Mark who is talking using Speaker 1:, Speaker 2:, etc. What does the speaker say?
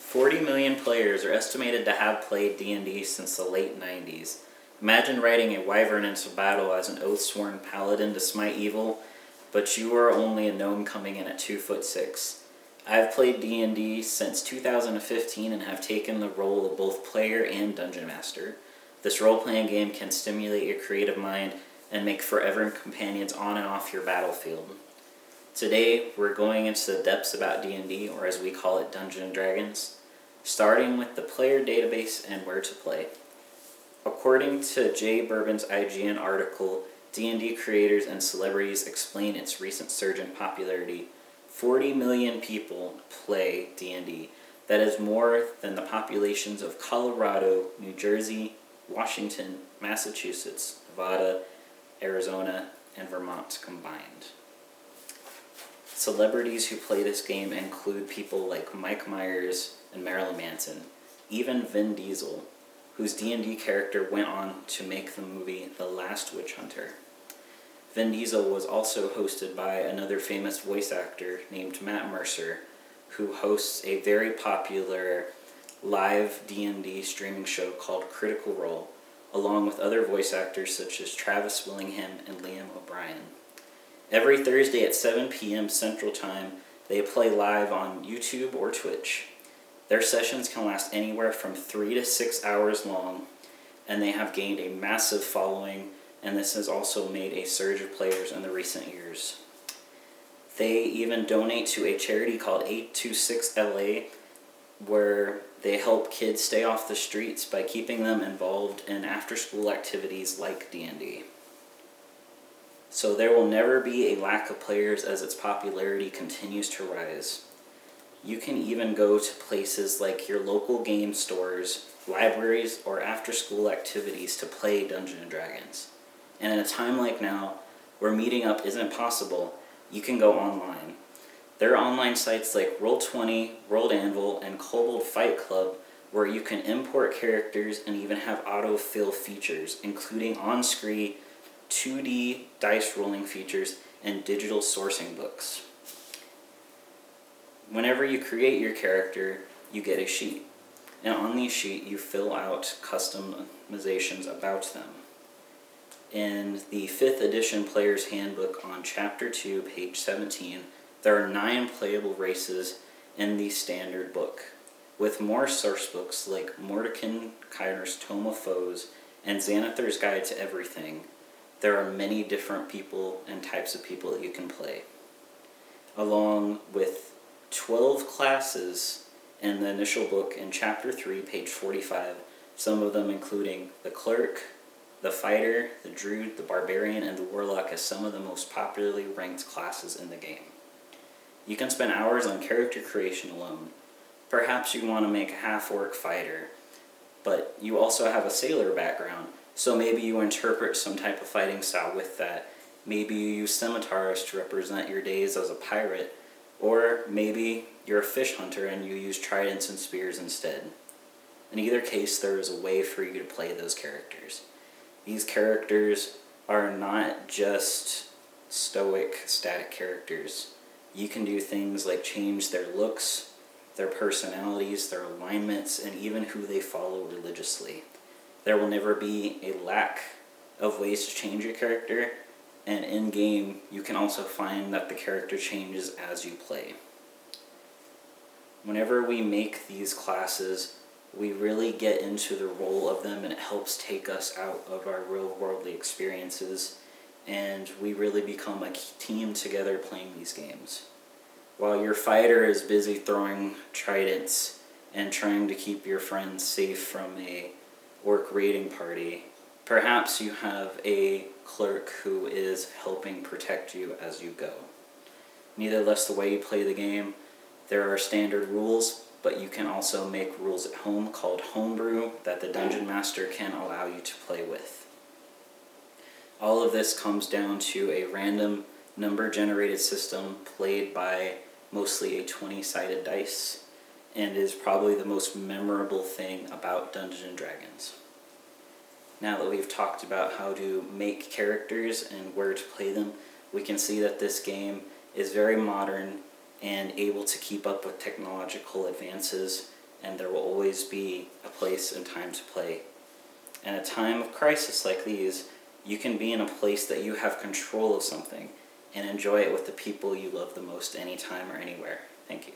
Speaker 1: 40 million players are estimated to have played D&D since the late 90s. Imagine riding a wyvern into battle as an oath-sworn paladin to smite evil, but you are only a gnome coming in at 2'6". I've played D&D since 2015 and have taken the role of both player and dungeon master. This role-playing game can stimulate your creative mind and make forever companions on and off your battlefield. Today, we're going into the depths about D&D, or as we call it, Dungeons & Dragons, starting with the player database and where to play. According to Jay Bourbon's IGN article, D&D creators and celebrities explain its recent surge in popularity. 40 million people play D&D. That is more than the populations of Colorado, New Jersey, Washington, Massachusetts, Nevada, Arizona, and Vermont combined. Celebrities who play this game include people like Mike Myers and Marilyn Manson, even Vin Diesel, whose D&D character went on to make the movie The Last Witch Hunter. Vin Diesel was also hosted by another famous voice actor named Matt Mercer, who hosts a very popular live D&D streaming show called Critical Role, along with other voice actors such as Travis Willingham and Liam O'Brien. Every Thursday at 7 p.m. Central Time, they play live on YouTube or Twitch. Their sessions can last anywhere from 3 to 6 hours long, and they have gained a massive following, and this has also made a surge of players in the recent years. They even donate to a charity called 826LA, where they help kids stay off the streets by keeping them involved in after-school activities like D&D. So there will never be a lack of players as its popularity continues to rise. You can even go to places like your local game stores, libraries, or after-school activities to play Dungeons & Dragons. And in a time like now, where meeting up isn't possible, you can go online. There are online sites like Roll20, World Anvil, and Kobold Fight Club where you can import characters and even have autofill features, including on-screen 2D dice rolling features and digital sourcing books. Whenever you create your character, you get a sheet. And on the sheet, you fill out customizations about them. In the 5th edition Player's Handbook on Chapter 2, page 17, there are 9 playable races in the standard book, with more source books like Mordecai Kyner's Tome of Foes and Xanathar's Guide to Everything. There are many different people and types of people that you can play, along with 12 classes in the initial book in Chapter 3, page 45, some of them including the Cleric, the Fighter, the Druid, the Barbarian, and the Warlock as some of the most popularly ranked classes in the game. You can spend hours on character creation alone. Perhaps you want to make a half-orc fighter, but you also have a sailor background, so maybe you interpret some type of fighting style with that. Maybe you use scimitars to represent your days as a pirate, or maybe you're a fish hunter and you use tridents and spears instead. In either case, there is a way for you to play those characters. These characters are not just stoic, static characters. You can do things like change their looks, their personalities, their alignments, and even who they follow religiously. There will never be a lack of ways to change your character, and in-game, you can also find that the character changes as you play. Whenever we make these classes, we really get into the role of them, and it helps take us out of our real-worldly experiences, and we really become a team together playing these games. While your fighter is busy throwing tridents and trying to keep your friends safe from a orc raiding party, perhaps you have a cleric who is helping protect you as you go. Nevertheless, the way you play the game, there are standard rules, but you can also make rules at home called homebrew that the Dungeon Master can allow you to play with. All of this comes down to a random number-generated system played by mostly a 20-sided dice, and is probably the most memorable thing about Dungeons & Dragons. Now that we've talked about how to make characters and where to play them, we can see that this game is very modern and able to keep up with technological advances and there will always be a place and time to play. In a time of crisis like these, you can be in a place that you have control of something and enjoy it with the people you love the most anytime or anywhere. Thank you.